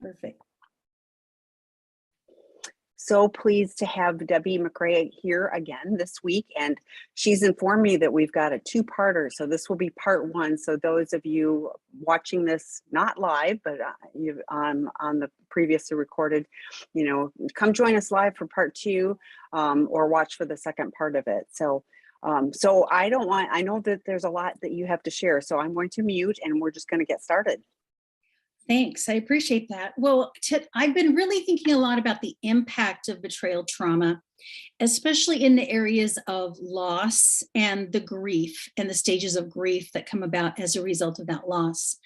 Perfect. So pleased to have Debbie McRae here again this week, and she's informed me that we've got a two-parter. So this will be part one. So those of you watching this not live, but you on the previously recorded, come join us live for part two, or watch for the second part of it. So I know that there's a lot that you have to share. So I'm going to mute, and we're just going to get started. Thanks. I appreciate that. Well, I've been really thinking a lot about the impact of betrayal trauma, especially in the areas of loss and the grief and the stages of grief that come about as a result of that loss.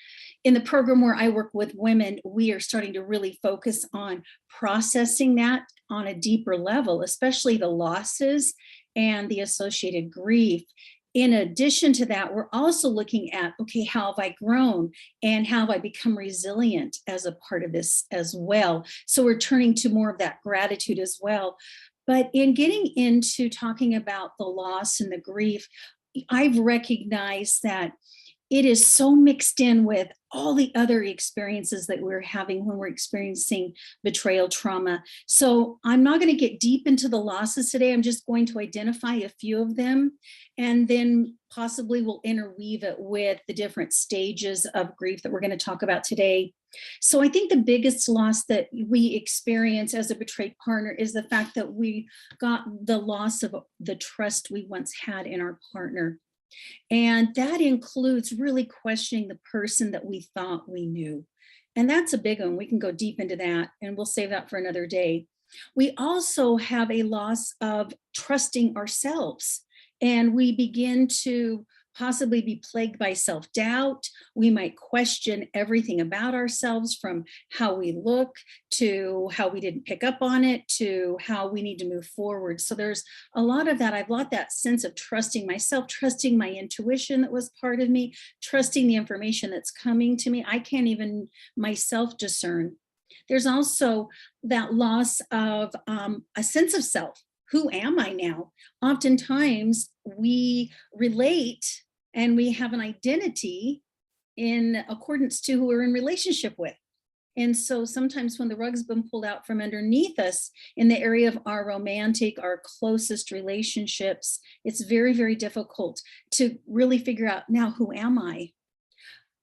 In the program where I work with women, we are starting to really focus on processing that on a deeper level, especially the losses and the associated grief. In addition to that, we're also looking at, okay, how have I grown and how have I become resilient as a part of this as well? So we're turning to more of that gratitude as well. But in getting into talking about the loss and the grief, I've recognized that it is so mixed in with all the other experiences that we're having when we're experiencing betrayal trauma. So I'm not going to get deep into the losses today. I'm just going to identify a few of them, and then possibly we'll interweave it with the different stages of grief that we're going to talk about today. So I think the biggest loss that we experience as a betrayed partner is the fact that we got the loss of the trust we once had in our partner. And that includes really questioning the person that we thought we knew. And that's a big one. We can go deep into that, and we'll save that for another day. We also have a loss of trusting ourselves, and we begin to possibly be plagued by self-doubt. We might question everything about ourselves, from how we look to how we didn't pick up on it to how we need to move forward. So there's a lot of that. I've lost that sense of trusting myself, trusting my intuition that was part of me, trusting the information that's coming to me. I can't even myself discern. There's also that loss of a sense of self. Who am I now? Oftentimes we relate and we have an identity in accordance to who we're in relationship with. And so sometimes when the rug's been pulled out from underneath us in the area of our romantic, our closest relationships, it's very, very difficult to really figure out, now, who am I?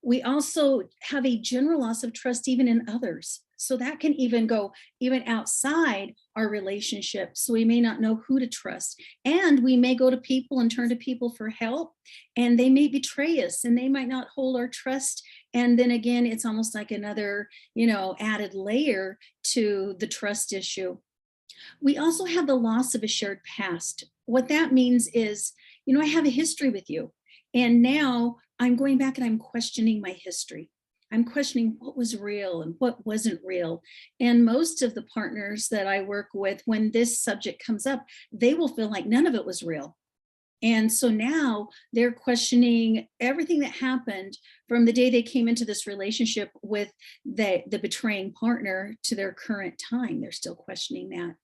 We also have a general loss of trust even in others. So that can even go even outside our relationship. So we may not know who to trust. And we may go to people and turn to people for help, and they may betray us and they might not hold our trust. And then again, it's almost like another, added layer to the trust issue. We also have the loss of a shared past. What that means is, I have a history with you. And now I'm going back and I'm questioning my history. I'm questioning what was real and what wasn't real. And most of the partners that I work with, when this subject comes up, they will feel like none of it was real. And so now they're questioning everything that happened from the day they came into this relationship with the betraying partner to their current time. They're still questioning that.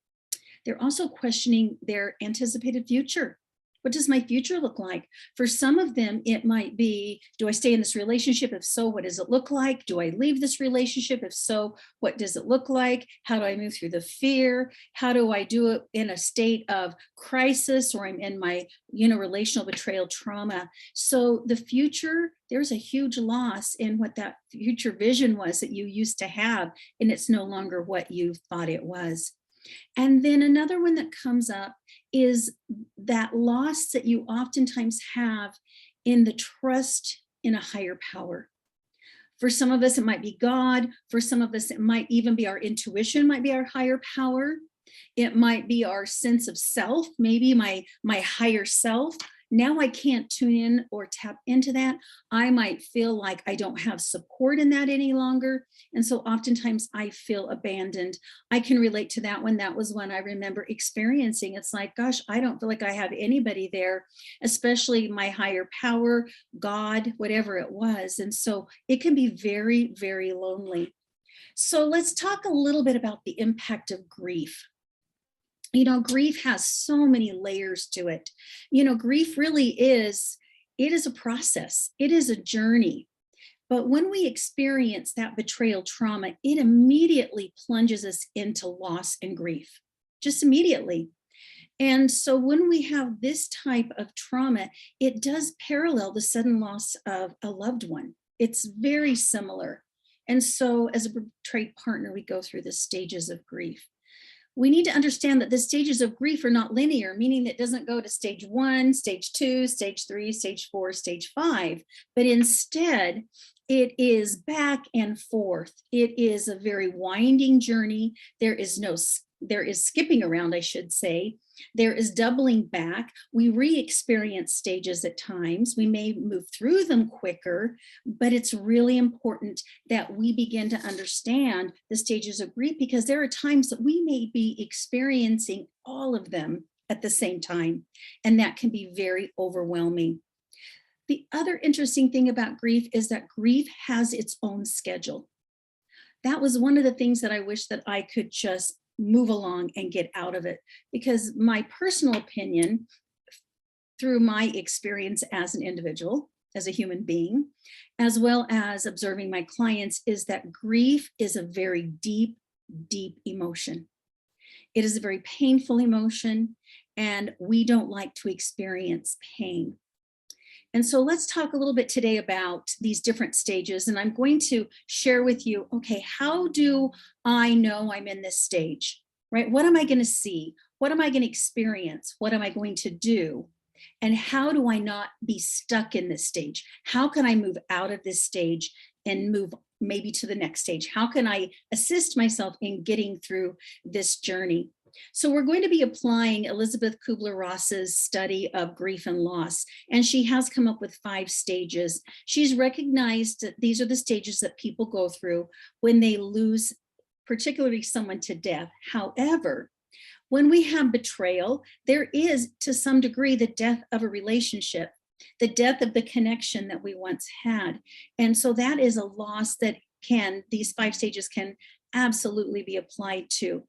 They're also questioning their anticipated future. What does my future look like? For some of them, it might be, do I stay in this relationship? If so, what does it look like? Do I leave this relationship? If so, what does it look like? How do I move through the fear? How do I do it in a state of crisis, or I'm in my, relational betrayal trauma? So the future, there's a huge loss in what that future vision was that you used to have, and it's no longer what you thought it was. And then another one that comes up is that loss that you oftentimes have in the trust in a higher power. For some of us, it might be God. For some of us, it might even be our intuition, might be our higher power. It might be our sense of self, maybe my higher self. Now I can't tune in or tap into that. I might feel like I don't have support in that any longer. And so oftentimes I feel abandoned. I can relate to that one. That was one I remember experiencing. It's like, gosh, I don't feel like I have anybody there, especially my higher power, God, whatever it was. And so it can be very, very lonely. So let's talk a little bit about the impact of grief. Grief has so many layers to it. Grief really is, it is a process. It is a journey. But when we experience that betrayal trauma, it immediately plunges us into loss and grief, just immediately. And so when we have this type of trauma, it does parallel the sudden loss of a loved one. It's very similar. And so as a betrayed partner, we go through the stages of grief. We need to understand that the stages of grief are not linear, meaning it doesn't go to stage 1, stage 2, stage 3, stage 4, stage 5, but instead it is back and forth. It is a very winding journey. There is skipping around, I should say. There is doubling back. We re-experience stages at times. We may move through them quicker, but it's really important that we begin to understand the stages of grief, because there are times that we may be experiencing all of them at the same time, and that can be very overwhelming. The other interesting thing about grief is that grief has its own schedule. That was one of the things that I wish that I could just move along and get out of it, because my personal opinion, through my experience as an individual, as a human being, as well as observing my clients, is that grief is a very deep, deep emotion. It is a very painful emotion, and we don't like to experience pain. And so let's talk a little bit today about these different stages. And I'm going to share with you, okay, how do I know I'm in this stage, right? What am I going to see? What am I going to experience? What am I going to do? And how do I not be stuck in this stage? How can I move out of this stage and move maybe to the next stage? How can I assist myself in getting through this journey? So we're going to be applying Elizabeth Kubler-Ross's study of grief and loss, and she has come up with 5 stages. She's recognized that these are the stages that people go through when they lose, particularly someone to death. However, when we have betrayal, there is to some degree the death of a relationship, the death of the connection that we once had. And so that is a loss that these 5 stages can absolutely be applied to.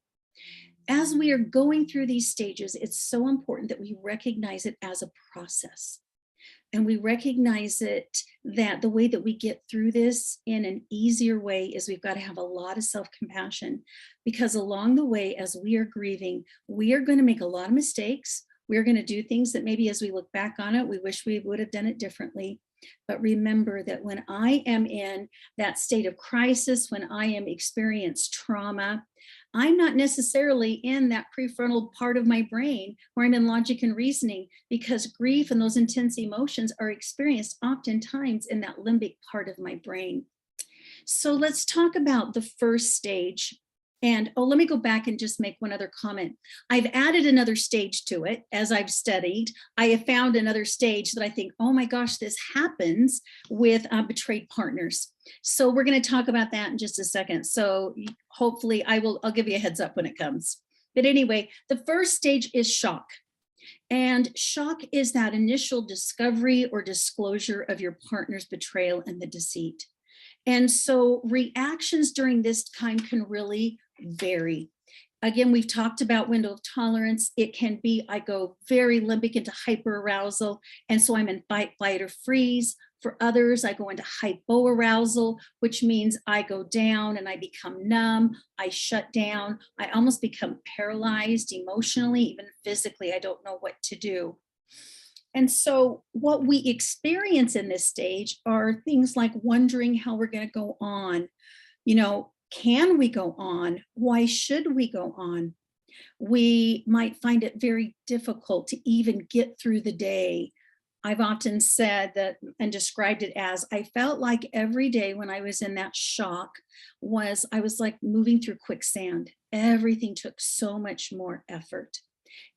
As we are going through these stages, it's so important that we recognize it as a process. And we recognize it that the way that we get through this in an easier way is we've got to have a lot of self-compassion, because along the way, as we are grieving, we are going to make a lot of mistakes. We're going to do things that maybe as we look back on it, we wish we would have done it differently. But remember that when I am in that state of crisis, when I am experiencing trauma, I'm not necessarily in that prefrontal part of my brain where I'm in logic and reasoning, because grief and those intense emotions are experienced oftentimes in that limbic part of my brain. So let's talk about the first stage. And let me go back and just make one other comment. I've added another stage to it as I've studied. I have found another stage that I think, oh my gosh, this happens with betrayed partners. So we're going to talk about that in just a second. So hopefully I'll give you a heads up when it comes. But anyway, the first stage is shock. And shock is that initial discovery or disclosure of your partner's betrayal and the deceit. And so reactions during this time can really vary. Again, we've talked about window of tolerance. It can be, I go very limbic into hyperarousal, and so I'm in fight, flight, or freeze. For others, I go into hypoarousal, which means I go down and I become numb, I shut down, I almost become paralyzed emotionally, even physically. I don't know what to do. And so what we experience in this stage are things like wondering how we're going to go on. Can we go on? Why should we go on? We might find it very difficult to even get through the day. I've often said that and described it as I felt like every day when I was in that shock I was like moving through quicksand. Everything took so much more effort.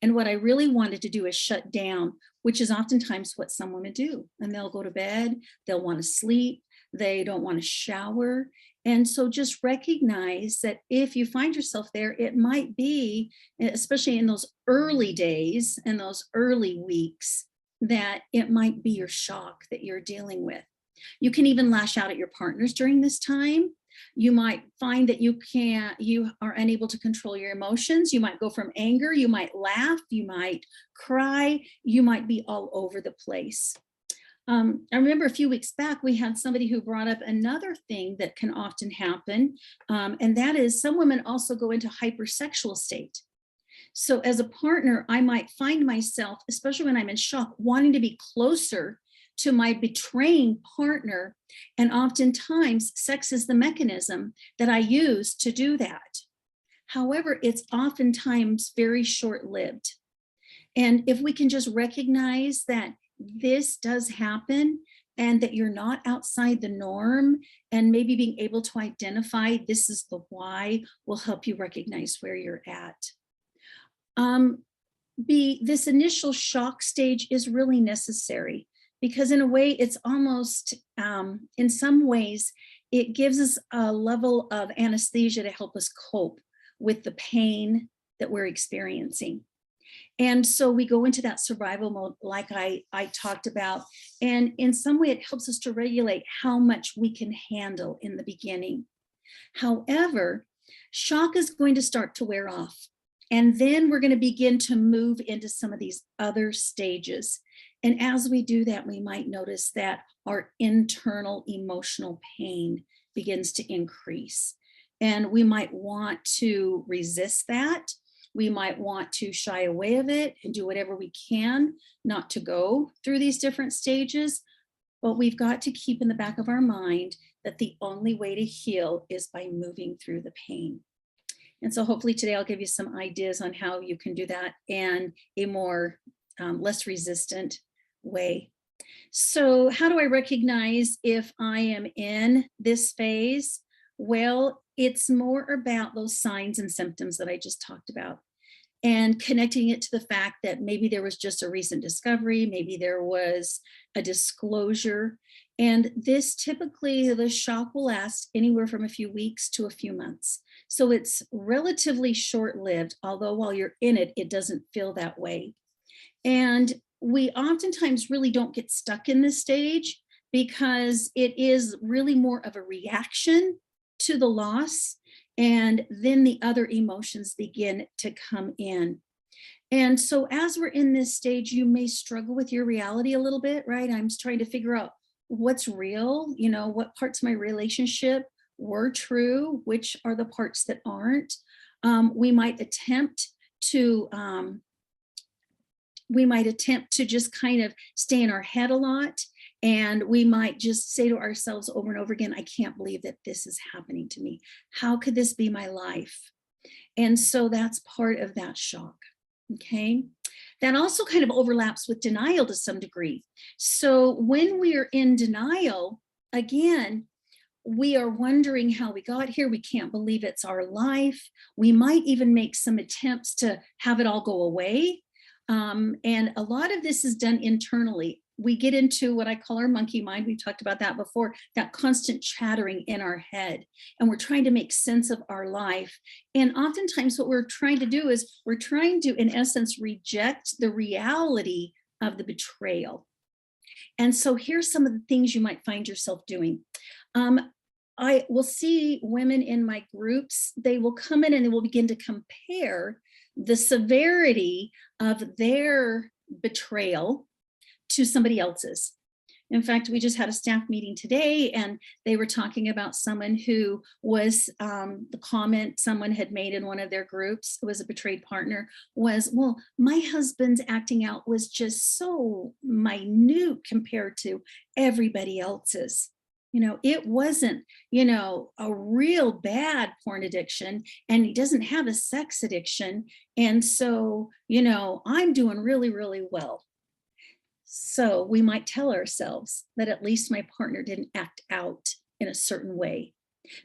And what I really wanted to do is shut down, which is oftentimes what someone would do. And they'll go to bed, they'll want to sleep, they don't want to shower. And so just recognize that if you find yourself there, it might be, especially in those early days and those early weeks, that it might be your shock that you're dealing with. You can even lash out at your partners during this time. You might find that you are unable to control your emotions. You might go from anger, you might laugh, you might cry, you might be all over the place. I remember a few weeks back, we had somebody who brought up another thing that can often happen, and that is some women also go into hypersexual state. So as a partner, I might find myself, especially when I'm in shock, wanting to be closer to my betraying partner. And oftentimes, sex is the mechanism that I use to do that. However, it's oftentimes very short-lived. And if we can just recognize that this does happen and that you're not outside the norm, and maybe being able to identify this is the why will help you recognize where you're at. This initial shock stage is really necessary because in a way it's almost, in some ways, it gives us a level of anesthesia to help us cope with the pain that we're experiencing. And so we go into that survival mode, like I talked about. And in some way, it helps us to regulate how much we can handle in the beginning. However, shock is going to start to wear off. And then we're going to begin to move into some of these other stages. And as we do that, we might notice that our internal emotional pain begins to increase. And we might want to resist that. We might want to shy away of it and do whatever we can not to go through these different stages. But we've got to keep in the back of our mind that the only way to heal is by moving through the pain. And so hopefully today I'll give you some ideas on how you can do that in a more less resistant way. So how do I recognize if I am in this phase? Well, it's more about those signs and symptoms that I just talked about, and connecting it to the fact that maybe there was just a recent discovery, maybe there was a disclosure. And this typically, the shock will last anywhere from a few weeks to a few months. So it's relatively short-lived, although while you're in it, it doesn't feel that way. And we oftentimes really don't get stuck in this stage because it is really more of a reaction to the loss, and then the other emotions begin to come in. And so as we're in this stage, you may struggle with your reality a little bit, right? I'm trying to figure out what's real, what parts of my relationship were true, which are the parts that aren't. We might attempt to just kind of stay in our head a lot. And we might just say to ourselves over and over again, I can't believe that this is happening to me. How could this be my life? And so that's part of that shock, okay? That also kind of overlaps with denial to some degree. So when we're in denial, again, we are wondering how we got here. We can't believe it's our life. We might even make some attempts to have it all go away. And a lot of this is done internally. We get into what I call our monkey mind. We've talked about that before, that constant chattering in our head. And we're trying to make sense of our life. And oftentimes what we're trying to do is we're trying to, in essence, reject the reality of the betrayal. And so here's some of the things you might find yourself doing. I will see women in my groups, they will come in and they will begin to compare the severity of their betrayal to somebody else's. In fact, we just had a staff meeting today and they were talking about someone who was, the comment someone had made in one of their groups, it was a betrayed partner, was, well, my husband's acting out was just so minute compared to everybody else's. It wasn't, a real bad porn addiction, and he doesn't have a sex addiction. And so, I'm doing really, really well. So we might tell ourselves that at least my partner didn't act out in a certain way.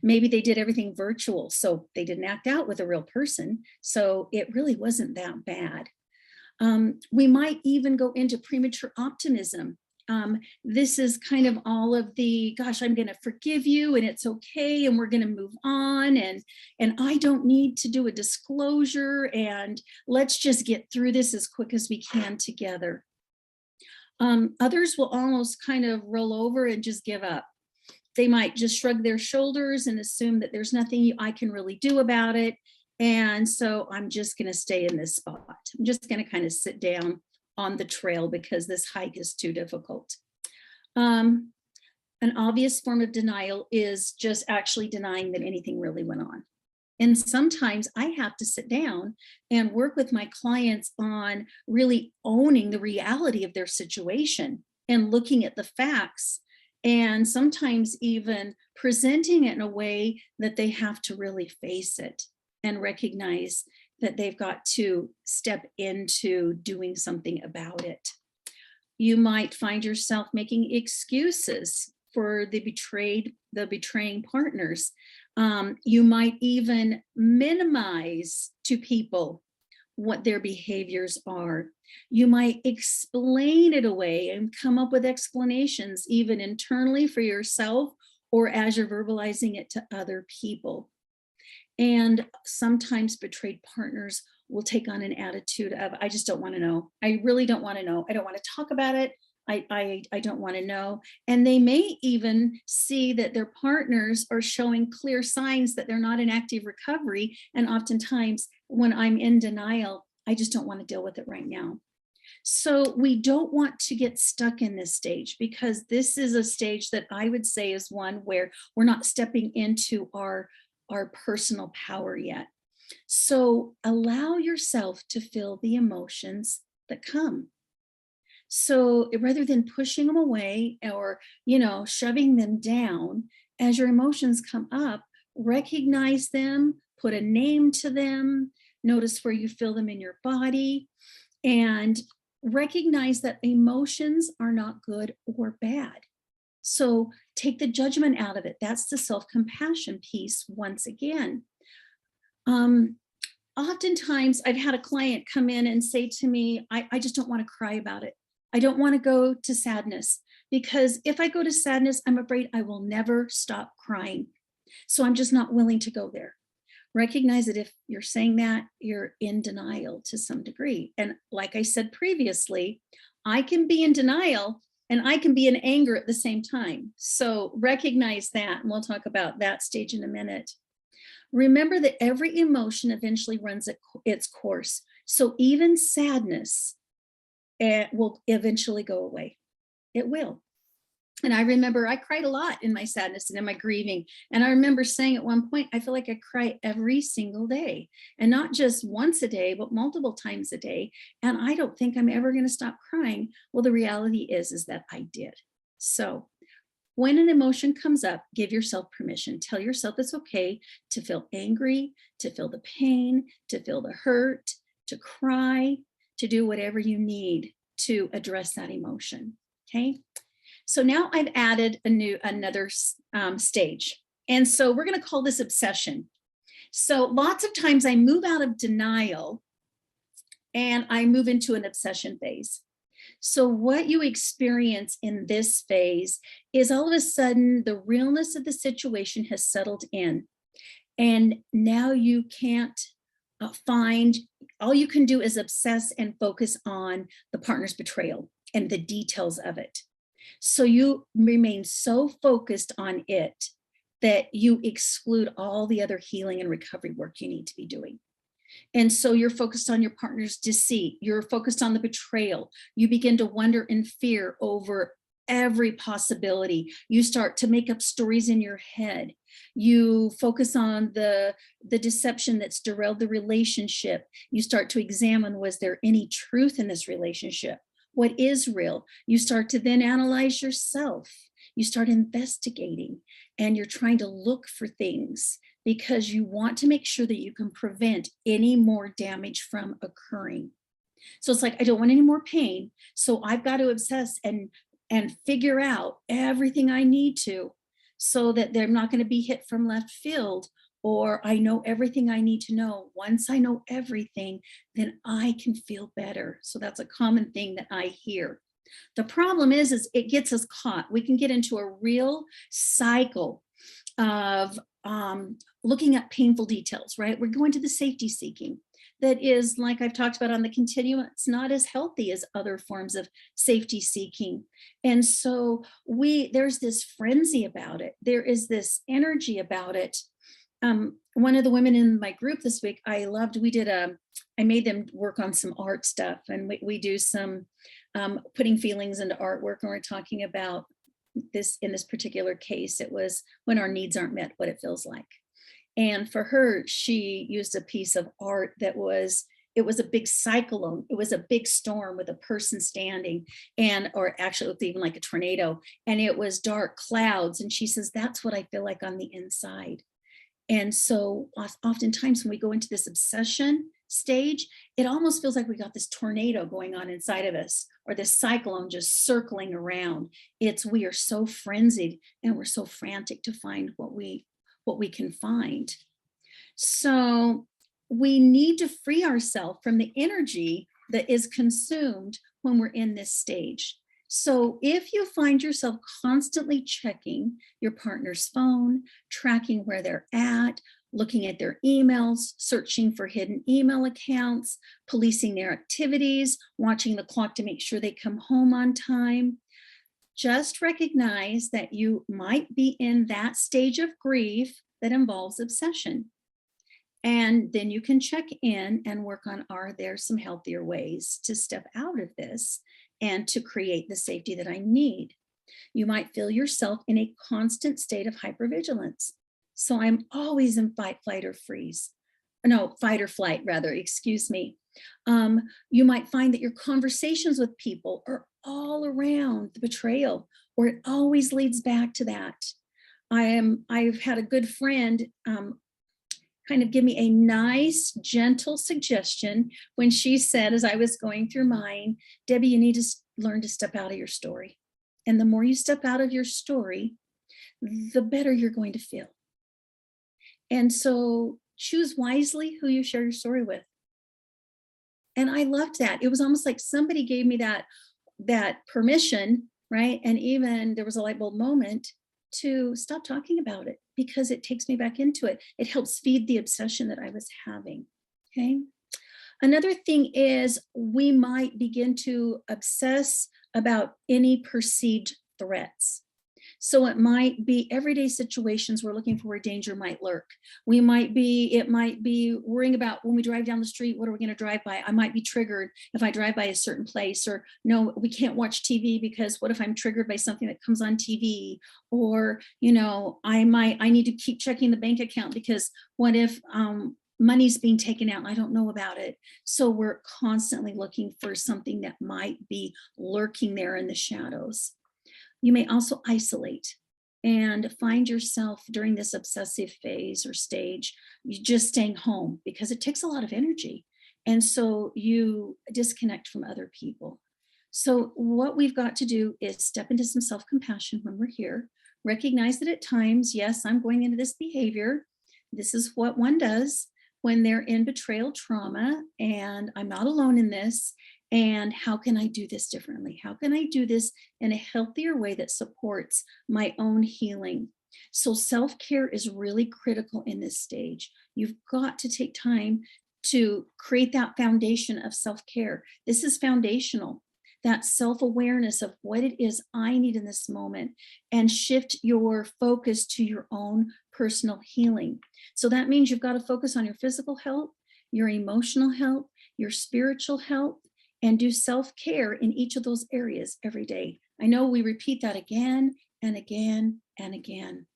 Maybe they did everything virtual, so they didn't act out with a real person. So it really wasn't that bad. We might even go into premature optimism. This is kind of all of the, gosh, I'm going to forgive you and it's okay. And we're going to move on. And I don't need to do a disclosure. And let's just get through this as quick as we can together. Others will almost kind of roll over and just give up. They might just shrug their shoulders and assume that there's nothing I can really do about it. And so I'm just going to stay in this spot. I'm just going to kind of sit down on the trail because this hike is too difficult. Um, an obvious form of denial is just actually denying that anything really went on. And sometimes I have to sit down and work with my clients on really owning the reality of their situation and looking at the facts, and sometimes even presenting it in a way that they have to really face it and recognize that they've got to step into doing something about it. You might find yourself making excuses for the betraying partners. You might even minimize to people what their behaviors are. You might explain it away and come up with explanations, even internally for yourself or as you're verbalizing it to other people. And sometimes betrayed partners will take on an attitude of, I just don't want to know. I really don't want to know. I don't want to talk about it. I don't want to know. And they may even see that their partners are showing clear signs that they're not in active recovery. And oftentimes, when I'm in denial, I just don't want to deal with it right now. So we don't want to get stuck in this stage, because this is a stage that I would say is one where we're not stepping into our personal power yet. So allow yourself to feel the emotions that come. So rather than pushing them away or, shoving them down, as your emotions come up, recognize them, put a name to them, notice where you feel them in your body, and recognize that emotions are not good or bad. So take the judgment out of it. That's the self-compassion piece once again. Oftentimes I've had a client come in and say to me, I just don't want to cry about it. I don't want to go to sadness, because if I go to sadness, I'm afraid I will never stop crying. So I'm just not willing to go there. Recognize that if you're saying that, you're in denial to some degree. And like I said previously, I can be in denial and I can be in anger at the same time. So recognize that, and we'll talk about that stage in a minute. Remember that every emotion eventually runs its course. So even sadness will eventually go away. It will. And I remember I cried a lot in my sadness and in my grieving. And I remember saying at one point, I feel like I cry every single day, and not just once a day, but multiple times a day. And I don't think I'm ever going to stop crying. Well, the reality is that I did. So when an emotion comes up, give yourself permission. Tell yourself it's okay to feel angry, to feel the pain, to feel the hurt, to cry, to do whatever you need to address that emotion. Okay. So now I've added another stage. And so we're going to call this obsession. So lots of times I move out of denial and I move into an obsession phase. So what you experience in this phase is all of a sudden the realness of the situation has settled in. And now you can't all you can do is obsess and focus on the partner's betrayal and the details of it. So you remain so focused on it that you exclude all the other healing and recovery work you need to be doing. And so you're focused on your partner's deceit. You're focused on the betrayal. You begin to wonder and fear over every possibility. You start to make up stories in your head. You focus on the deception that's derailed the relationship. You start to examine, was there any truth in this relationship? What is real? You start to then analyze yourself. You start investigating, and you're trying to look for things because you want to make sure that you can prevent any more damage from occurring. So it's like, I don't want any more pain. So I've got to obsess and figure out everything I need to, so that they're not going to be hit from left field, or I know everything I need to know. Once I know everything, then I can feel better. So that's a common thing that I hear. The problem is it gets us caught. We can get into a real cycle of looking at painful details, right? We're going to the safety seeking. That is, like I've talked about on the continuum, it's not as healthy as other forms of safety seeking. And so there's this frenzy about it. There is this energy about it. One of the women in my group this week, I made them work on some art stuff, and we do some putting feelings into artwork, and we're talking about in this particular case, it was when our needs aren't met, what it feels like. And for her, she used a piece of art that was, it was a big cyclone. It was a big storm with a person standing, and, or actually it was even like a tornado, and it was dark clouds. And she says, that's what I feel like on the inside. And so oftentimes when we go into this obsession stage, it almost feels like we got this tornado going on inside of us, or this cyclone just circling around. We are so frenzied and we're so frantic to find what we can find. So we need to free ourselves from the energy that is consumed when we're in this stage. So if you find yourself constantly checking your partner's phone, tracking where they're at, looking at their emails, searching for hidden email accounts, policing their activities, watching the clock to make sure they come home on time, just recognize that you might be in that stage of grief that involves obsession. And then you can check in and work on, are there some healthier ways to step out of this and to create the safety that I need? You might feel yourself in a constant state of hypervigilance. So I'm always in fight, flight, or freeze. No, fight or flight, rather, excuse me. You might find that your conversations with people are all around the betrayal, or it always leads back to that. I've had a good friend kind of give me a nice, gentle suggestion when she said, as I was going through mine, Debbie, you need to learn to step out of your story. And the more you step out of your story, the better you're going to feel. And so choose wisely who you share your story with. And I loved that. It was almost like somebody gave me that permission, right? And even there was a light bulb moment to stop talking about it, because it takes me back into it. It helps feed the obsession that I was having. Okay. Another thing is we might begin to obsess about any perceived threats. So it might be everyday situations we're looking for where danger might lurk. It might be worrying about when we drive down the street, what are we going to drive by? I might be triggered if I drive by a certain place, or no, we can't watch TV because what if I'm triggered by something that comes on TV? Or, I need to keep checking the bank account because what if money's being taken out and I don't know about it? So we're constantly looking for something that might be lurking there in the shadows. You may also isolate and find yourself during this obsessive phase or stage, you just staying home because it takes a lot of energy. And so you disconnect from other people. So what we've got to do is step into some self-compassion when we're here, recognize that at times, yes, I'm going into this behavior. This is what one does when they're in betrayal trauma, and I'm not alone in this. And how can I do this differently? How can I do this in a healthier way that supports my own healing? So self-care is really critical in this stage. You've got to take time to create that foundation of self-care. This is foundational, that self-awareness of what it is I need in this moment, and shift your focus to your own personal healing. So that means you've got to focus on your physical health, your emotional health, your spiritual health, and do self-care in each of those areas every day. I know we repeat that again and again and again.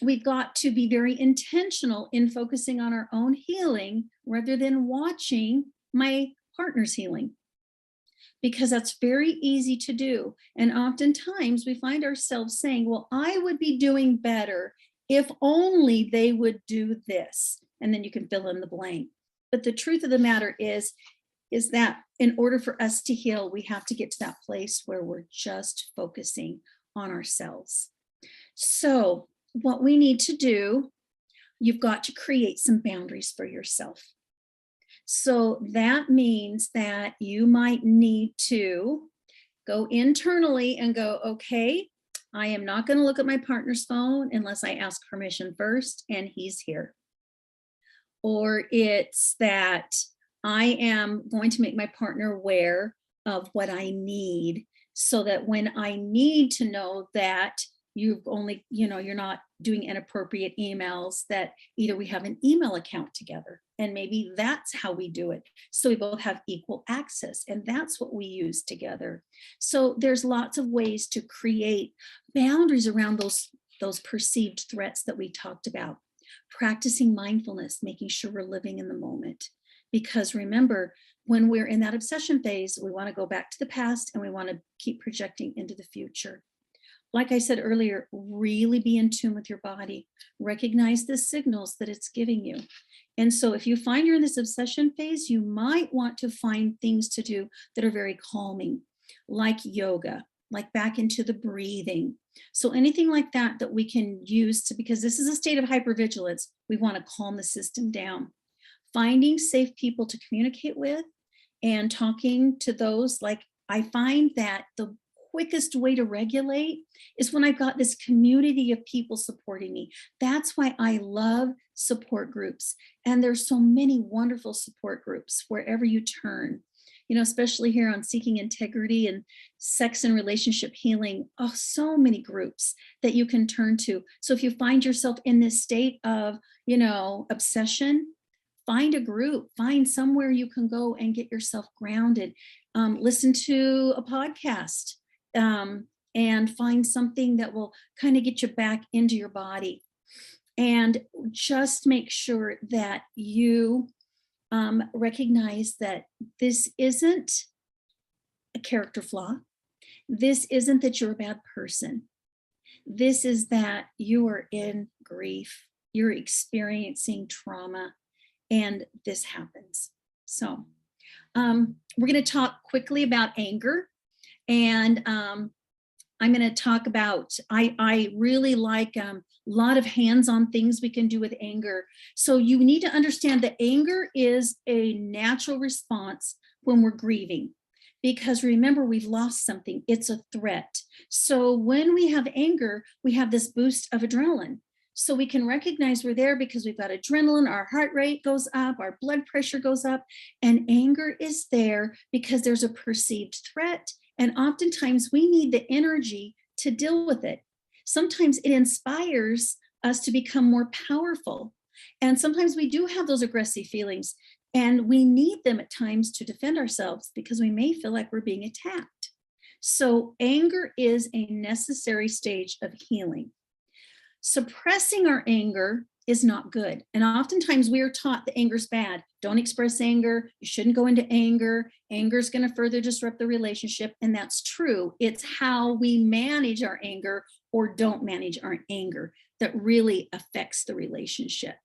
We've got to be very intentional in focusing on our own healing rather than watching my partner's healing, because that's very easy to do. And oftentimes we find ourselves saying, well, I would be doing better if only they would do this. And then you can fill in the blank. But the truth of the matter is that in order for us to heal, we have to get to that place where we're just focusing on ourselves. So what we need to do, you've got to create some boundaries for yourself. So that means that you might need to go internally and go, okay, I am not going to look at my partner's phone unless I ask permission first and he's here. Or it's that I am going to make my partner aware of what I need, so that when I need to know that you've only, you're not doing inappropriate emails, that either we have an email account together and maybe that's how we do it. So we both have equal access and that's what we use together. So there's lots of ways to create boundaries around those perceived threats that we talked about. Practicing mindfulness, making sure we're living in the moment. Because remember, when we're in that obsession phase, we want to go back to the past and we want to keep projecting into the future. Like I said earlier, really be in tune with your body. Recognize the signals that it's giving you. And so if you find you're in this obsession phase, you might want to find things to do that are very calming, like yoga, like back into the breathing. So anything like that that we can use to, because this is a state of hypervigilance, we want to calm the system down. Finding safe people to communicate with and talking to those, like I find that the quickest way to regulate is when I've got this community of people supporting me. That's why I love support groups. And there's so many wonderful support groups wherever you turn, you know, especially here on Seeking Integrity and Sex and Relationship Healing. Oh, so many groups that you can turn to. So if you find yourself in this state of, you know, obsession, find a group, find somewhere you can go and get yourself grounded. Listen to a podcast. And find something that will kind of get you back into your body. And just make sure that you recognize that this isn't a character flaw. This isn't that you're a bad person. This is that you are in grief. You're experiencing trauma, and this happens. So we're going to talk quickly about anger. And I'm going to talk about, I really like a lot of hands-on things we can do with anger. So you need to understand that anger is a natural response when we're grieving, because remember, we've lost something. It's a threat. So when we have anger, we have this boost of adrenaline. So we can recognize we're there because we've got adrenaline, our heart rate goes up, our blood pressure goes up, and anger is there because there's a perceived threat. And oftentimes we need the energy to deal with it. Sometimes it inspires us to become more powerful. And sometimes we do have those aggressive feelings, and we need them at times to defend ourselves because we may feel like we're being attacked. So anger is a necessary stage of healing. Suppressing our anger is not good. And oftentimes we are taught that anger is bad. Don't express anger. You shouldn't go into anger. Anger is going to further disrupt the relationship. And that's true. It's how we manage our anger or don't manage our anger that really affects the relationship.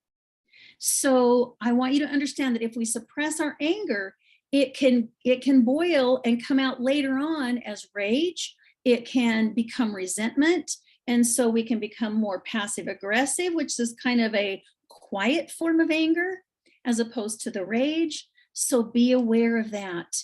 So I want you to understand that if we suppress our anger, it can boil and come out later on as rage. It can become resentment. And so we can become more passive aggressive, which is kind of a quiet form of anger as opposed to the rage. So be aware of that.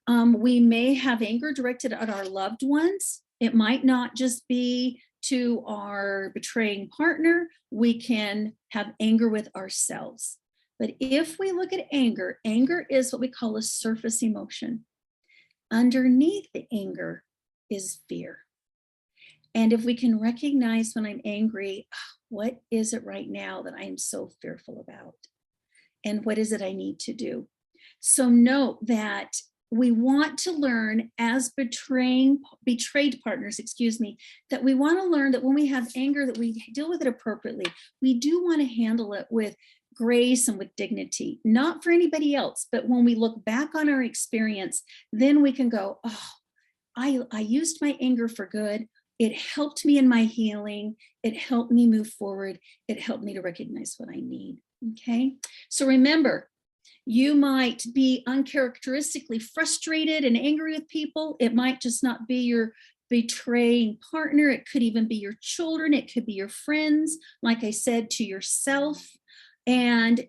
We may have anger directed at our loved ones. It might not just be to our betraying partner. We can have anger with ourselves. But if we look at anger, anger is what we call a surface emotion. Underneath the anger is fear. And if we can recognize when I'm angry, what is it right now that I am so fearful about? And what is it I need to do? So note that we want to learn as betrayed partners, that we want to learn that when we have anger, that we deal with it appropriately. We do want to handle it with grace and with dignity, not for anybody else, but when we look back on our experience, then we can go, oh, I used my anger for good. It helped me in my healing. It helped me move forward. It helped me to recognize what I need. Okay. So remember, you might be uncharacteristically frustrated and angry with people. It might just not be your betraying partner. It could even be your children. It could be your friends. Like I said, to yourself. And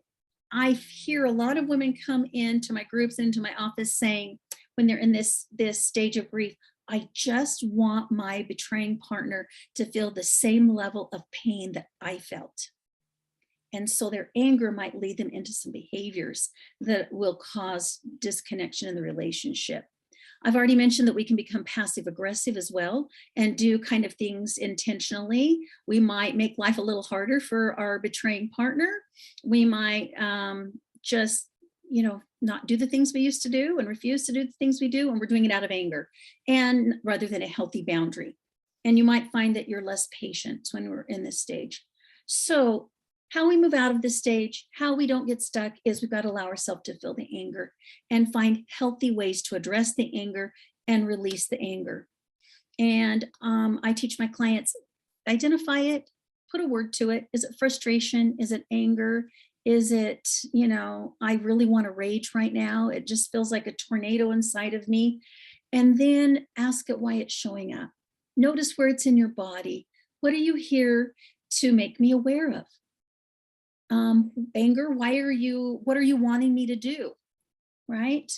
I hear a lot of women come into my groups, into my office saying, when they're in this stage of grief, I just want my betraying partner to feel the same level of pain that I felt. And so their anger might lead them into some behaviors that will cause disconnection in the relationship. I've already mentioned that we can become passive aggressive as well and do kind of things intentionally. We might make life a little harder for our betraying partner. We might just, not do the things we used to do and refuse to do the things we do, and we're doing it out of anger and rather than a healthy boundary. And you might find that you're less patient when we're in this stage. So how we move out of this stage, how we don't get stuck, is we've got to allow ourselves to feel the anger and find healthy ways to address the anger and release the anger. And I teach my clients, identify it, put a word to it. Is it frustration? Is it anger? Is it, I really want to rage right now. It just feels like a tornado inside of me. And then ask it why it's showing up. Notice where it's in your body. What are you here to make me aware of? Anger, what are you wanting me to do? Right?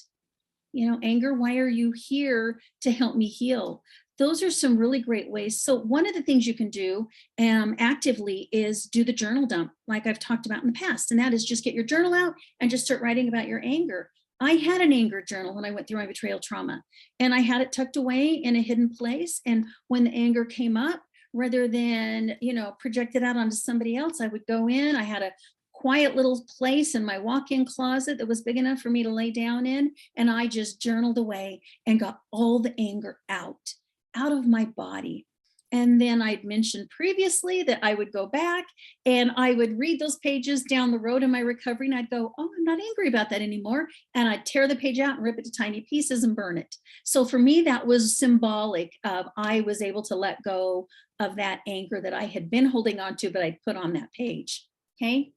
Anger, why are you here to help me heal? Those are some really great ways. So one of the things you can do actively is do the journal dump, like I've talked about in the past. And that is just get your journal out and just start writing about your anger. I had an anger journal when I went through my betrayal trauma, and I had it tucked away in a hidden place. And when the anger came up, rather than, project it out onto somebody else, I would go in. I had a quiet little place in my walk-in closet that was big enough for me to lay down in. And I just journaled away and got all the anger out of my body. And then I'd mentioned previously that I would go back and I would read those pages down the road in my recovery, and I'd go, oh, I'm not angry about that anymore. And I'd tear the page out and rip it to tiny pieces and burn it. So for me, that was symbolic of I was able to let go of that anger that I had been holding on to, but I'd put on that page. Okay.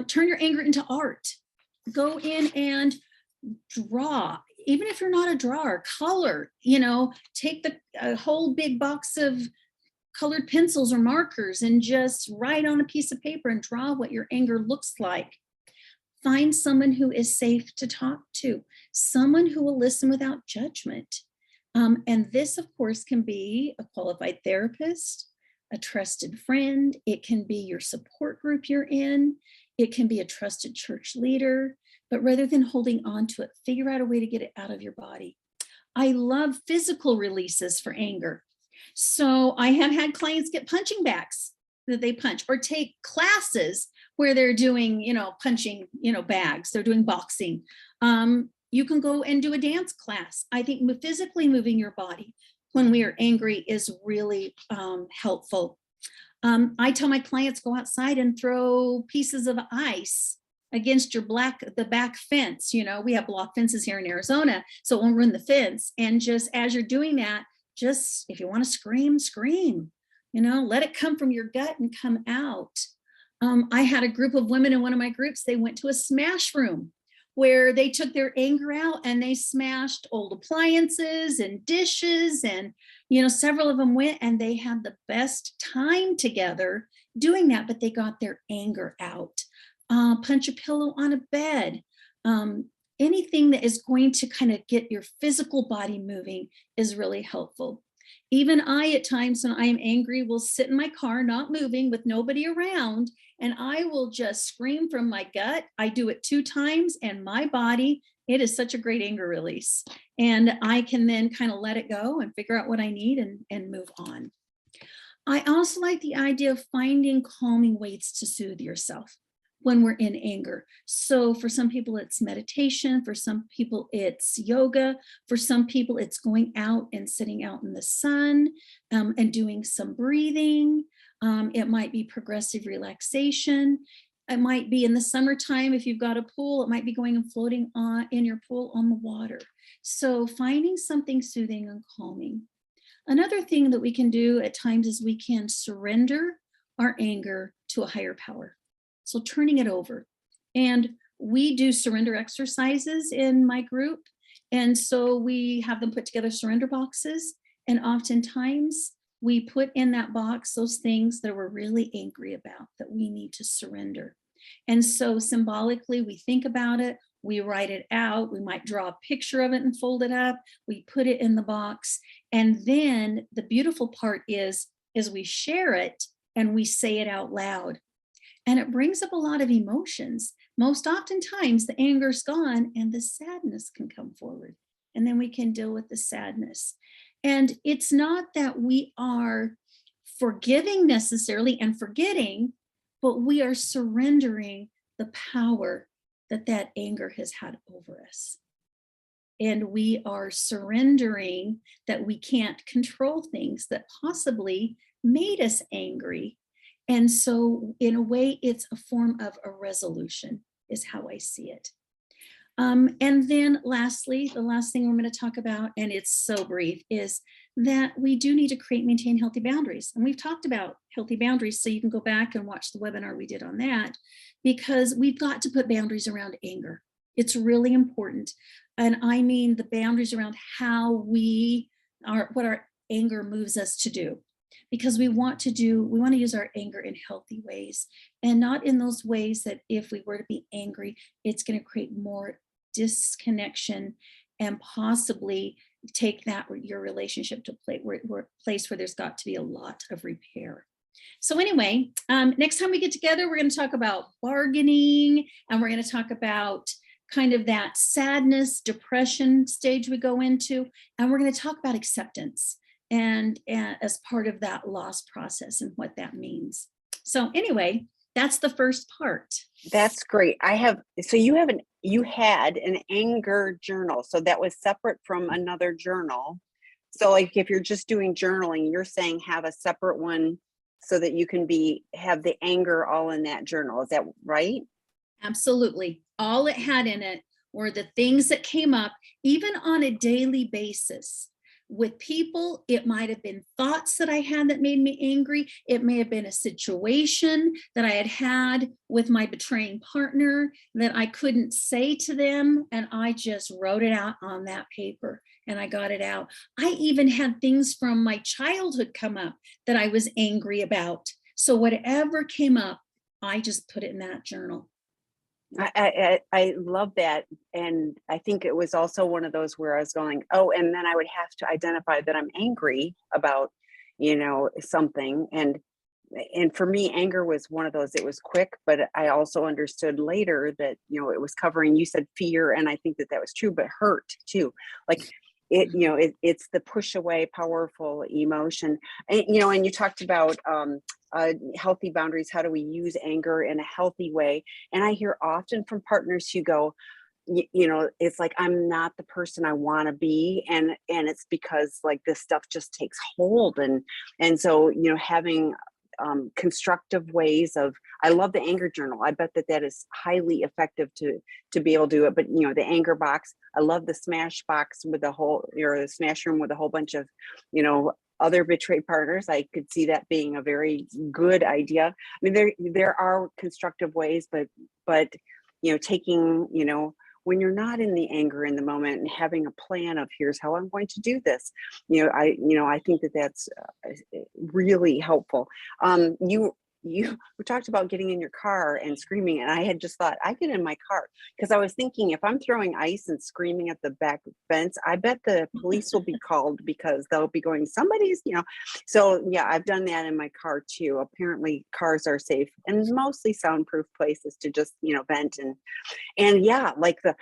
Turn your anger into art. Go in and draw. Even if you're not a drawer, color, take a whole big box of colored pencils or markers and just write on a piece of paper and draw what your anger looks like. Find someone who is safe to talk to, someone who will listen without judgment. And this, of course, can be a qualified therapist, a trusted friend. It can be your support group you're in. It can be a trusted church leader. But rather than holding on to it, figure out a way to get it out of your body. I love physical releases for anger. So I have had clients get punching bags that they punch, or take classes where they're doing, punching, bags. They're doing boxing. You can go and do a dance class. I think physically moving your body when we are angry is really helpful. I tell my clients, go outside and throw pieces of ice against the back fence. We have block fences here in Arizona, so it won't ruin the fence. And just as you're doing that, just if you want to scream, let it come from your gut and come out. I had a group of women in one of my groups. They went to a smash room where they took their anger out and they smashed old appliances and dishes. And, several of them went and they had the best time together doing that, but they got their anger out. Punch a pillow on a bed. Anything that is going to kind of get your physical body moving is really helpful. Even I, at times when I am angry, will sit in my car, not moving, with nobody around, and I will just scream from my gut. I do it 2 times, and my body, it is such a great anger release. And I can then kind of let it go and figure out what I need and move on. I also like the idea of finding calming ways to soothe yourself when we're in anger. So for some people, it's meditation. For some people, it's yoga. For some people, it's going out and sitting out in the sun and doing some breathing. It might be progressive relaxation. It might be in the summertime, if you've got a pool, it might be going and floating in your pool on the water. So finding something soothing and calming. Another thing that we can do at times is we can surrender our anger to a higher power. So turning it over. And we do surrender exercises in my group. And so we have them put together surrender boxes. And oftentimes we put in that box those things that we're really angry about that we need to surrender. And so symbolically, we think about it, we write it out, we might draw a picture of it and fold it up, we put it in the box. And then the beautiful part is we share it and we say it out loud. And it brings up a lot of emotions. Most oftentimes the anger's gone and the sadness can come forward. and then we can deal with the sadness. And it's not that we are forgiving necessarily and forgetting, but we are surrendering the power that that anger has had over us. And we are surrendering that we can't control things that possibly made us angry. And so, in a way, it's a form of a resolution, is how I see it. And then lastly, the last thing we're going to talk about, and it's so brief, is that we do need to create, maintain healthy boundaries. And we've talked about healthy boundaries, so you can go back and watch the webinar we did on that, because we've got to put boundaries around anger. It's really important. And I mean the boundaries around how we are, what our anger moves us to do. Because we want to use our anger in healthy ways, and not in those ways that if we were to be angry, it's going to create more disconnection and possibly take that your relationship to a place where there's got to be a lot of repair. So anyway, next time we get together, we're going to talk about bargaining, and we're going to talk about kind of that sadness, depression stage we go into, and we're going to talk about acceptance and as part of that loss process and what that means. So anyway, that's the first part. That's great. You had an anger journal. So that was separate from another journal. So like if you're just doing journaling, you're saying have a separate one so that you can have the anger all in that journal. Is that right? Absolutely. All it had in it were the things that came up, even on a daily basis. With people, it might have been thoughts that I had that made me angry. It may have been a situation that I had with my betraying partner that I couldn't say to them, and I just wrote it out on that paper and I got it out. I even had things from my childhood come up that I was angry about. So whatever came up, I just put it in that journal. I love that. And I think it was also one of those where I was going, oh, and then I would have to identify that I'm angry about, something. And for me, anger was one of those. It was quick, but I also understood later that, it was covering, you said fear. And I think that was true, but hurt too. Like it's the push away, powerful emotion. And you talked about, healthy boundaries. How do we use anger in a healthy way? And I hear often from partners who go, it's like, I'm not the person I want to be. And it's because like this stuff just takes hold. And so, having constructive ways of, I love the anger journal. I bet that is highly effective to be able to do it. But the anger box, I love the smash box with the smash room with a whole bunch of, other betrayed partners. I could see that being a very good idea. I mean, there are constructive ways, but taking, when you're not in the anger in the moment and having a plan of here's how I'm going to do this, I think that's really helpful. We talked about getting in your car and screaming, and I had just thought I get in my car because I was thinking if I'm throwing ice and screaming at the back fence, I bet the police will be called because they'll be going, somebody's, So yeah, I've done that in my car too. Apparently cars are safe and mostly soundproof places to just, vent and yeah, like the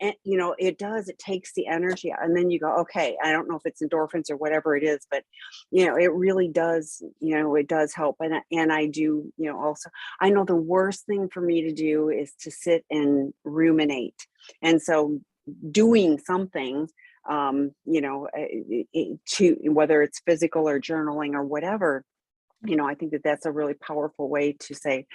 and it takes the energy out. And then you go, okay, I don't know if it's endorphins or whatever it is, but it really does, it does help. And I do, also, I know the worst thing for me to do is to sit and ruminate. And so doing something, to whether it's physical or journaling or whatever, I think that's a really powerful way to say,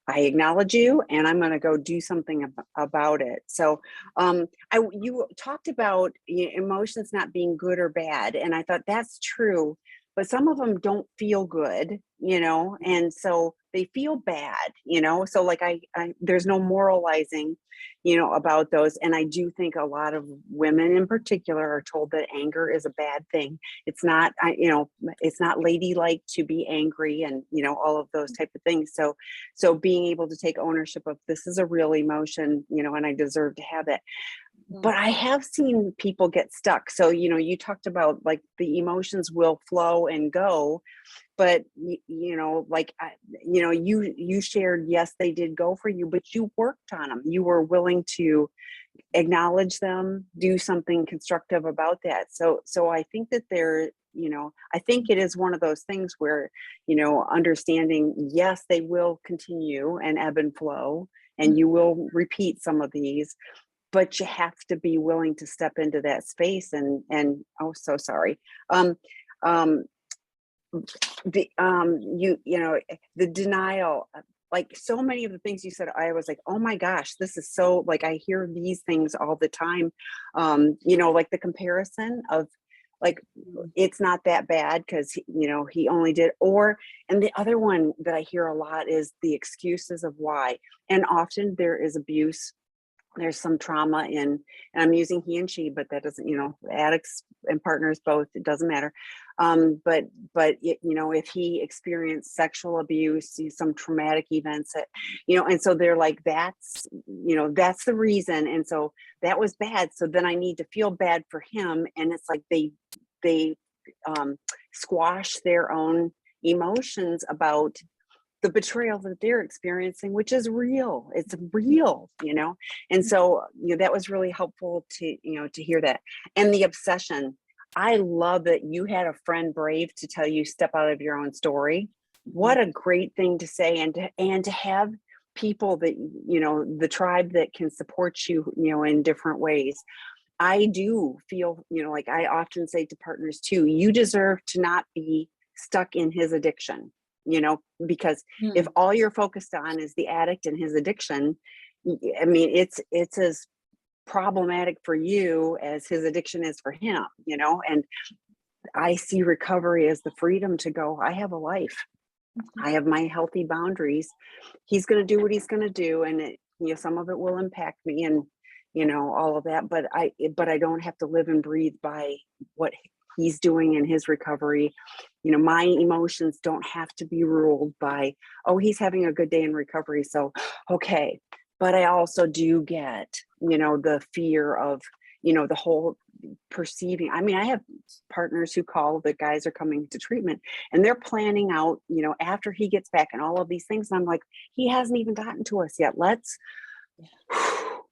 I acknowledge you, and I'm going to go do something about it. So, you talked about emotions not being good or bad, and I thought that's true. But some of them don't feel good, and so they feel bad, So, like there's no moralizing, about those. And I do think a lot of women, in particular, are told that anger is a bad thing. It's not, it's not ladylike to be angry, and all of those type of things. So being able to take ownership of this is a real emotion, and I deserve to have it. Mm. but I have seen people get stuck. So, you talked about like the emotions will flow and go, but like you shared, yes, they did go for you, but you worked on them. You were willing to acknowledge them, do something constructive about that. So I think that I think it is one of those things where, understanding, yes, they will continue and ebb and flow, and you will repeat some of these, but you have to be willing to step into that space and oh, so sorry. Um, um, the denial, like so many of the things you said, I was like, oh my gosh, this is so, like, I hear these things all the time. Like the comparison of, like, it's not that bad because he only did, or, and the other one that I hear a lot is the excuses of why. And often there is abuse, there's some trauma in, and I'm using he and she, but that doesn't, addicts and partners both, it doesn't matter. But if he experienced sexual abuse, some traumatic events that, and so they're like, that's the reason. And so that was bad. So then I need to feel bad for him. And it's like they squash their own emotions about the betrayal that they're experiencing, which is real. It's real, And so, that was really helpful to hear that. And the obsession. I love that you had a friend brave to tell you step out of your own story. What a great thing to say, and to have people that, the tribe that can support you, in different ways. I do feel, like I often say to partners too, you deserve to not be stuck in his addiction, because if Mm. all you're focused on is the addict and his addiction, I mean, it's as problematic for you as his addiction is for him, and I see recovery as the freedom to go, I have a life. I have my healthy boundaries. He's going to do what he's going to do, and some of it will impact me, and all of that. But I don't have to live and breathe by what he's doing in his recovery. My emotions don't have to be ruled by, oh, he's having a good day in recovery, so okay. But I also do get, the fear of, the whole perceiving. I mean, I have partners who call, the guys are coming to treatment and they're planning out, after he gets back and all of these things. And I'm like, he hasn't even gotten to us yet. Let's,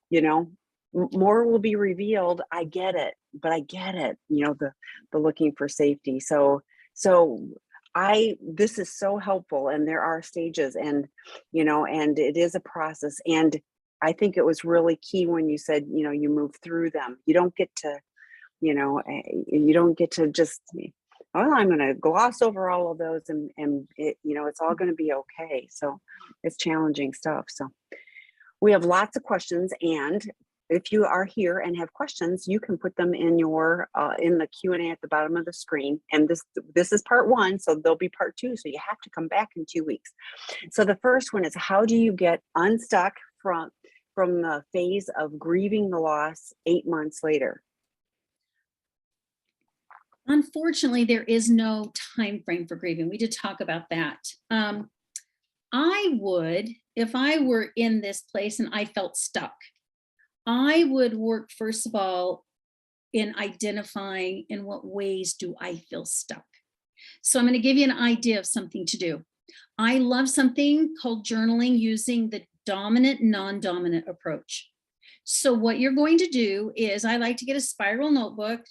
you know, more will be revealed. I get it, but I get it, the looking for safety. So this is so helpful, and there are stages, and, and it is a process. And I think it was really key when you said, you move through them. You don't get to, you don't get to just, oh, I'm going to gloss over all of those, and it, it's all going to be okay. So it's challenging stuff. So we have lots of questions, and if you are here and have questions, you can put them in your in the Q&A at the bottom of the screen. And this is part 1, so there'll be part 2. So you have to come back in 2 weeks. So the first one is, how do you get unstuck from the phase of grieving the loss 8 months later? Unfortunately, there is no time frame for grieving. We did talk about that. I would, if I were in this place and I felt stuck, I would work, first of all, in identifying in what ways do I feel stuck. So I'm going to give you an idea of something to do. I love something called journaling using the dominant, non-dominant approach. So what you're going to do is, I like to get a spiral notebook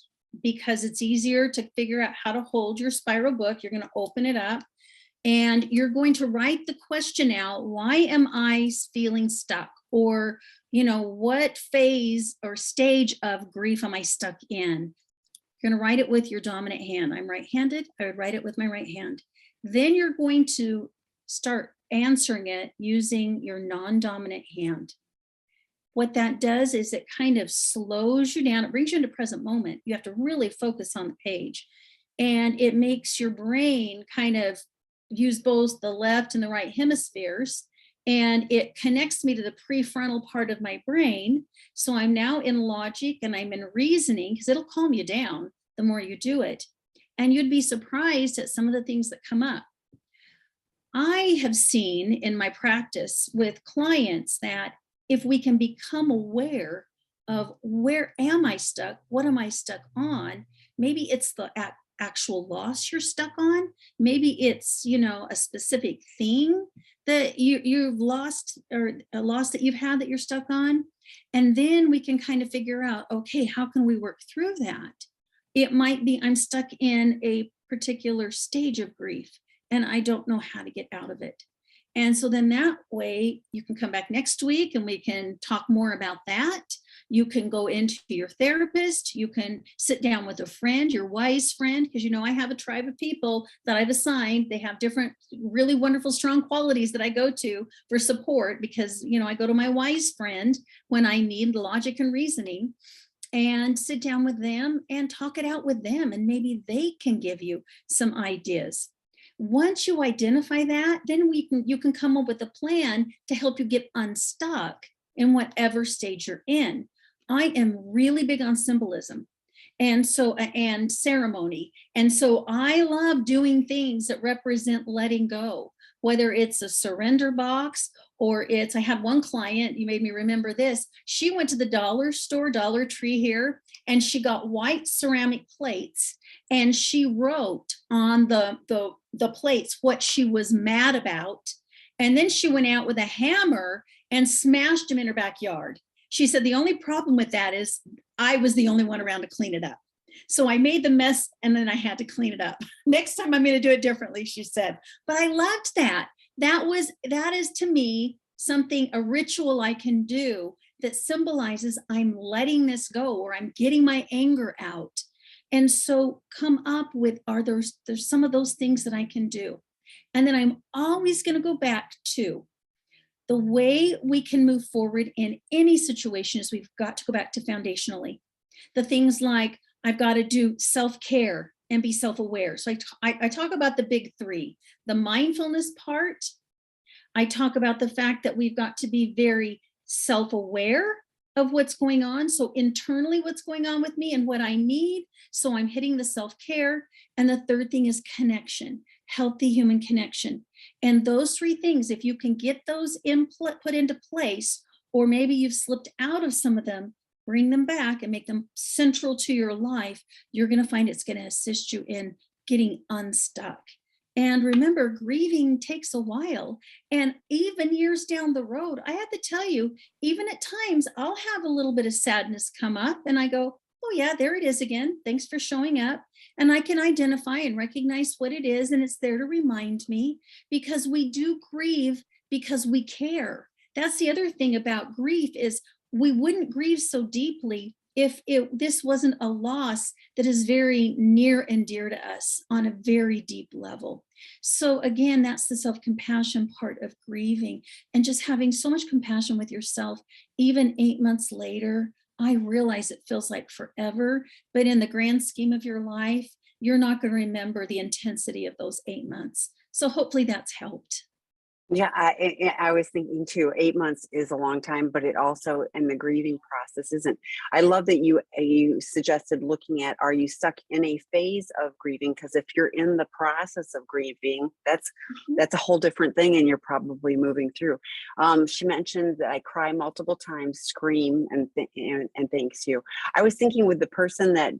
because it's easier to figure out how to hold your spiral book. You're going to open it up and you're going to write the question out. Why am I feeling stuck? Or, what phase or stage of grief am I stuck in? You're going to write it with your dominant hand. I'm right-handed. I would write it with my right hand. Then you're going to start answering it using your non-dominant hand. What that does is it kind of slows you down. It brings you into present moment. You have to really focus on the page. And it makes your brain kind of use both the left and the right hemispheres. And it connects me to the prefrontal part of my brain. So I'm now in logic and I'm in reasoning, because it'll calm you down the more you do it. And you'd be surprised at some of the things that come up. I have seen in my practice with clients that if we can become aware of where am I stuck? What am I stuck on? Maybe it's the actual loss you're stuck on. Maybe it's, a specific thing that you've lost, or a loss that you've had that you're stuck on. And then we can kind of figure out, okay, how can we work through that? It might be I'm stuck in a particular stage of grief and I don't know how to get out of it. And so then that way you can come back next week and we can talk more about that. You can go into your therapist. You can sit down with a friend, your wise friend, because I have a tribe of people that I've assigned. They have different, really wonderful, strong qualities that I go to for support because, I go to my wise friend when I need logic and reasoning, and sit down with them and talk it out with them. And maybe they can give you some ideas. Once you identify that, then you can come up with a plan to help you get unstuck in whatever stage you're in. I am really big on symbolism and ceremony. And so I love doing things that represent letting go, whether it's a surrender box or I had one client, you made me remember this. She went to the dollar store, Dollar Tree here, and she got white ceramic plates and she wrote on the plates what she was mad about. And then she went out with a hammer and smashed them in her backyard. She said, the only problem with that is I was the only one around to clean it up. So I made the mess and then I had to clean it up. Next time I'm going to do it differently, she said. But I loved that. That is to me something, a ritual I can do that symbolizes I'm letting this go or I'm getting my anger out. And so come up with, there's some of those things that I can do. And then I'm always going to go back to the way we can move forward in any situation is we've got to go back to foundationally. The things like I've got to do self-care and be self-aware. So I talk about the big three, the mindfulness part. I talk about the fact that we've got to be very self-aware of what's going on. So internally, what's going on with me and what I need. So I'm hitting the self-care. And the third thing is connection, healthy human connection. And those three things, if you can get those put into place, or maybe you've slipped out of some of them, bring them back and make them central to your life, you're going to find it's going to assist you in getting unstuck. And remember, grieving takes a while. And even years down the road, I have to tell you, even at times, I'll have a little bit of sadness come up and I go, oh yeah, there it is again. Thanks for showing up. And I can identify and recognize what it is. And it's there to remind me, because we do grieve because we care. That's the other thing about grief is we wouldn't grieve so deeply if this wasn't a loss that is very near and dear to us on a very deep level. So again, that's the self-compassion part of grieving, and just having so much compassion with yourself. Even 8 months later, I realize it feels like forever, but in the grand scheme of your life, you're not going to remember the intensity of those 8 months. So hopefully that's helped. Yeah, I was thinking too, 8 months is a long time, but it also, and the grieving process isn't. I love that you suggested looking at, are you stuck in a phase of grieving? Because if you're in the process of grieving, that's a whole different thing, and you're probably moving through. She mentioned that I cry multiple times, scream, and thanks you. I was thinking with the person that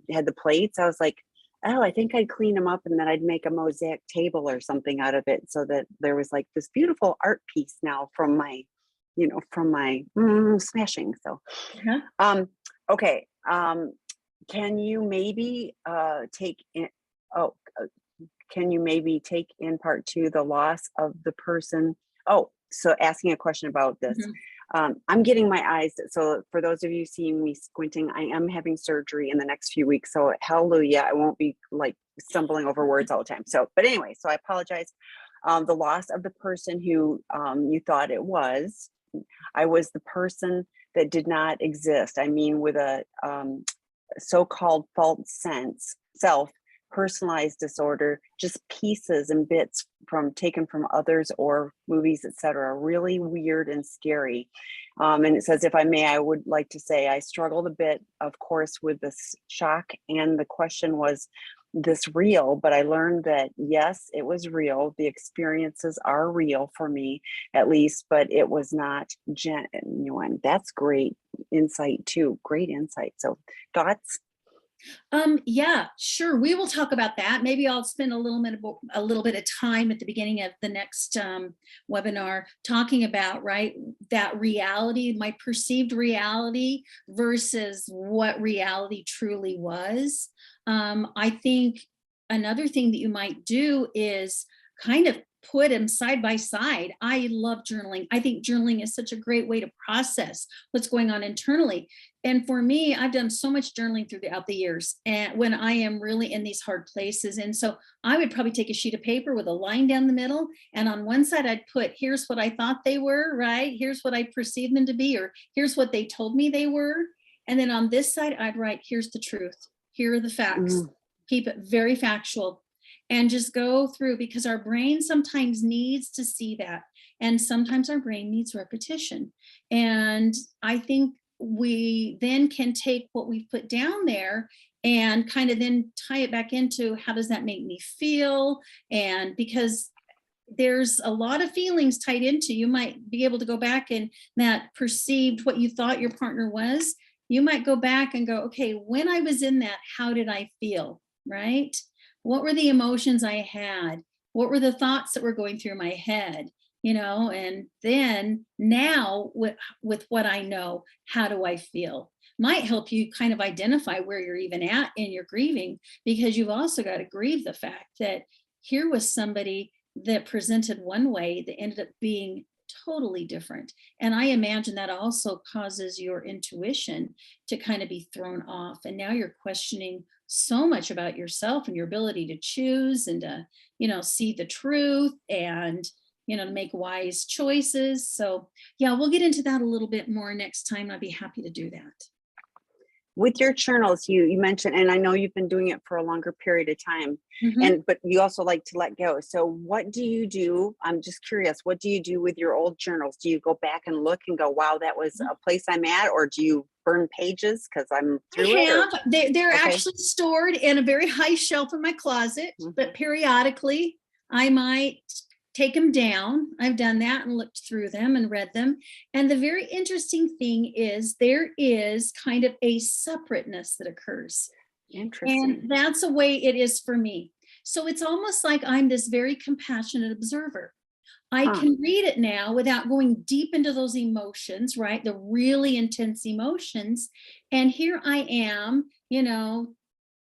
had the plates, I was like, oh, I think I'd clean them up and then I'd make a mosaic table or something out of it, so that there was like this beautiful art piece now from my, smashing. So, okay. Can you maybe take in, can you maybe take in part two the loss of the person? Oh, so asking a question about this. I'm getting my eyes. So for those of you seeing me squinting, I am having surgery in the next few weeks. So hallelujah, I won't be like stumbling over words all the time. So, but anyway, so I apologize. The loss of the person who you thought it was. I was the person that did not exist. I mean, with a so-called false self, personalized disorder, just pieces and bits taken from others or movies, etc. Really weird and scary. And it says, if I may, I would like to say I struggled a bit, of course, with this shock. And the question was, this real, but I learned that yes, it was real. The experiences are real for me, at least, but it was not genuine. That's great insight too. Great insight. So, thoughts? Yeah, sure. We will talk about that. Maybe I'll spend a little bit of time at the beginning of the next webinar talking about, right, that reality, my perceived reality versus what reality truly was. I think another thing that you might do is kind of put them side by side. I love journaling. I think journaling is such a great way to process what's going on internally. And for me, I've done so much journaling throughout the years, and when I am really in these hard places. And so I would probably take a sheet of paper with a line down the middle, and on one side I'd put, here's what I thought they were, right? Here's what I perceived them to be, or here's what they told me they were. And then on this side, I'd write, here's the truth. Here are the facts. Mm, Keep it very factual and just go through, because our brain sometimes needs to see that. And sometimes our brain needs repetition. And I think we then can take what we've put down there and kind of then tie it back into, how does that make me feel? And because there's a lot of feelings tied into, you might be able to go back and that perceived what you thought your partner was. You might go back and go, okay, when I was in that, how did I feel? Right? What were the emotions I had? What were the thoughts that were going through my head? And then now with what I know, how do I feel? Might help you kind of identify where you're even at in your grieving, because you've also got to grieve the fact that here was somebody that presented one way that ended up being totally different. And I imagine that also causes your intuition to kind of be thrown off. And now you're questioning so much about yourself and your ability to choose and to, see the truth and, to make wise choices. So yeah, we'll get into that a little bit more next time. I'd be happy to do that. with your journals, you mentioned, and I know you've been doing it for a longer period of time, Mhm. and but you also like to let go. So what do you do? I'm just curious, what do you do with your old journals? Do you go back and look and go, wow, that was a place I'm at, or do you burn pages because I'm I through it? Or have. They're okay. actually stored in a very high shelf in my closet, but Mhm. periodically I might take them down. I've done that and looked through them and read them. And the very interesting thing is there is kind of a separateness that occurs. Interesting. And that's a way it is for me. So it's almost like I'm this very compassionate observer. I Huh. can read it now without going deep into those emotions, right? The really intense emotions. And here I am,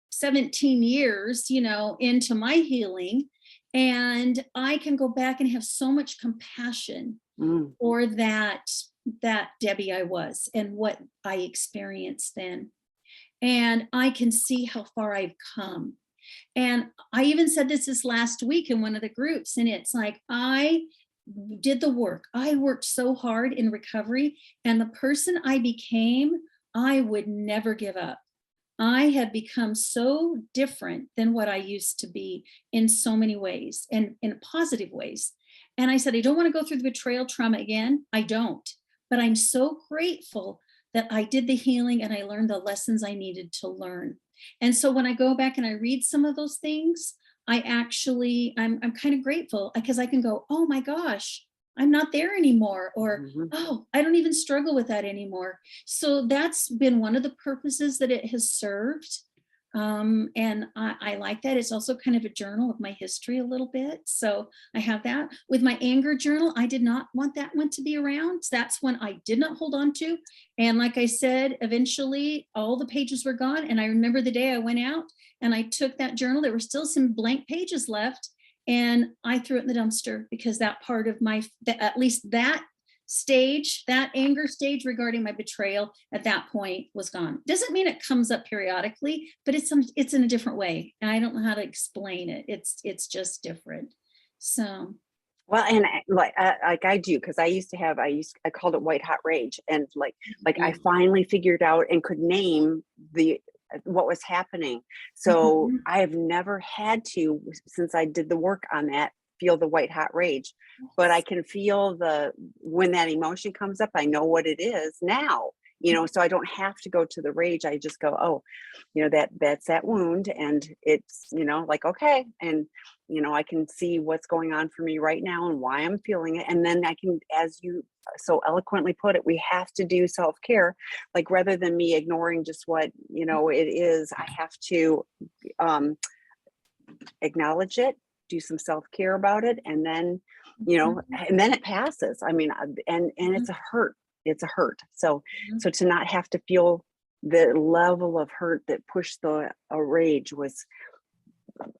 17 years, into my healing. And I can go back and have so much compassion Mm. for that Debbie I was and what I experienced then. And I can see how far I've come. And I even said this last week in one of the groups, and it's like, I did the work. I worked so hard in recovery, and the person I became, I would never give up. I have become so different than what I used to be in so many ways and in positive ways. And I said, I don't want to go through the betrayal trauma again. I don't. But I'm so grateful that I did the healing and I learned the lessons I needed to learn. And so when I go back and I read some of those things, I'm kind of grateful because I can go, oh my gosh, I'm not there anymore. Or, Mhm. oh, I don't even struggle with that anymore. So that's been one of the purposes that it has served. And I like that. It's also kind of a journal of my history a little bit. So I have that. With my anger journal, I did not want that one to be around. So that's one I did not hold on to. And like I said, eventually all the pages were gone. And I remember the day I went out and I took that journal. There were still some blank pages left. And I threw it in the dumpster because that part of at least that stage, that anger stage regarding my betrayal at that point was gone. Doesn't mean it comes up periodically, but it's in a different way. And I don't know how to explain it. It's just different. So Well, and like I do, because I called it white hot rage, and like I mhm, finally figured out and could name the what was happening. So mhm, I have never had to, since I did the work on that, feel the white hot rage, but I yes, can feel the when that emotion comes up. I know what it is now, so I don't have to go to the rage. I just go, oh, that's that wound, and it's, like, okay. And, I can see what's going on for me right now and why I'm feeling it. And then I can, as you so eloquently put it, we have to do self-care, like, rather than me ignoring just what, it is, I have to, um, acknowledge it, do some self-care about it, and then, and then it passes. I mean, and it's a hurt. It's a hurt. So to not have to feel the level of hurt that pushed the rage was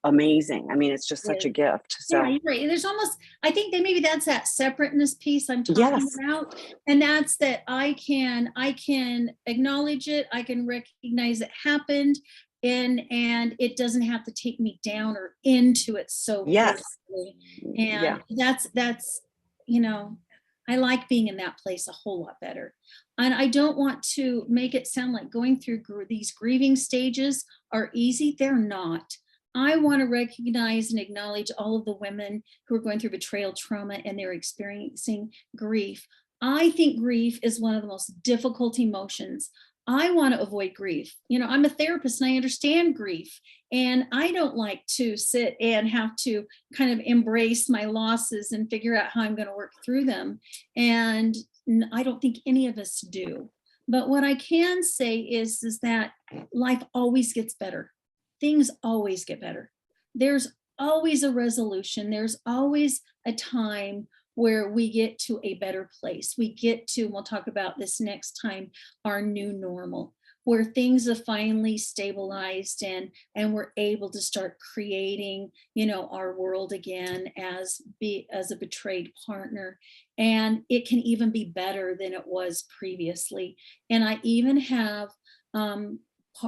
amazing. I mean, it's just such a gift. So yeah, you're right. There's almost, I think that maybe that's that separateness piece I'm talking yes, about. And that's that I can acknowledge it, I can recognize it happened, and it doesn't have to take me down or into it so yes, personally. yeah, And that's, you know, I like being in that place a whole lot better. And I don't want to make it sound like going through these grieving stages are easy. They're not. I want to recognize and acknowledge all of the women who are going through betrayal trauma and they're experiencing grief. I think grief is one of the most difficult emotions. I want to avoid grief. I'm a therapist and I understand grief. And I don't like to sit and have to kind of embrace my losses and figure out how I'm going to work through them. And I don't think any of us do. But what I can say is that life always gets better. Things always get better. There's always a resolution. There's always a time where we get to a better place. We get to, and we'll talk about this next time, our new normal, where things have finally stabilized and we're able to start creating, our world again as a betrayed partner. And it can even be better than it was previously. And I even have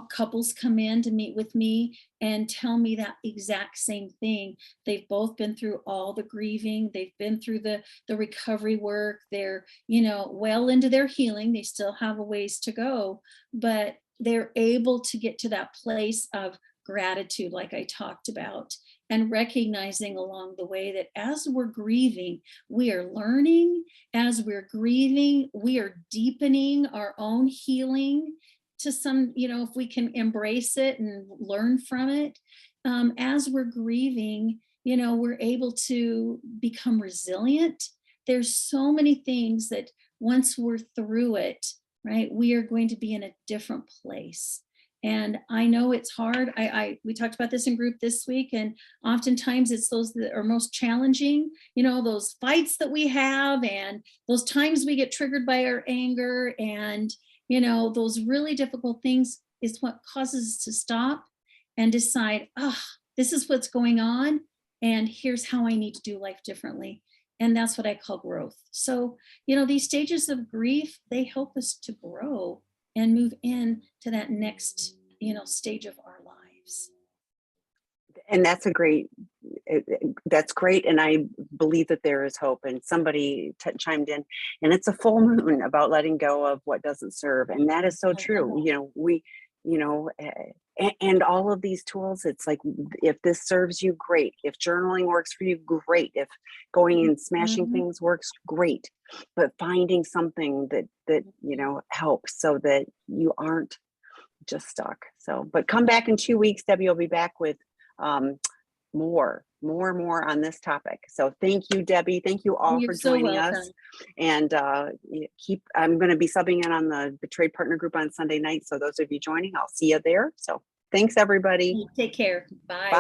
couples come in to meet with me and tell me that exact same thing. They've both been through all the grieving. They've been through the recovery work. They're, well into their healing. They still have a ways to go, but they're able to get to that place of gratitude, like I talked about, and recognizing along the way that as we're grieving, we are learning. As we're grieving, we are deepening our own healing to some, if we can embrace it and learn from it. As we're grieving, we're able to become resilient. There's so many things that once we're through it, right, we are going to be in a different place. And I know it's hard. We talked about this in group this week, and oftentimes it's those that are most challenging, those fights that we have and those times we get triggered by our anger, and those really difficult things is what causes us to stop and decide, this is what's going on, and here's how I need to do life differently. And that's what I call growth. So, these stages of grief, they help us to grow and move in to that next, stage of our lives. and that's that's great. And I believe that there is hope. And somebody chimed in, and it's a full moon about letting go of what doesn't serve. And that is so true. And all of these tools, it's like, if this serves you, great. If journaling works for you, great. If going and smashing things works, great. But finding something that helps, so that you aren't just stuck. So, but come back in 2 weeks. Debbie will be back with more on this topic. So thank you, Debbie. Thank you all for joining us. And I'm going to be subbing in on the Betrayed Partner group on Sunday night. So those of you joining, I'll see you there. So thanks, everybody. Take care. Bye. Bye.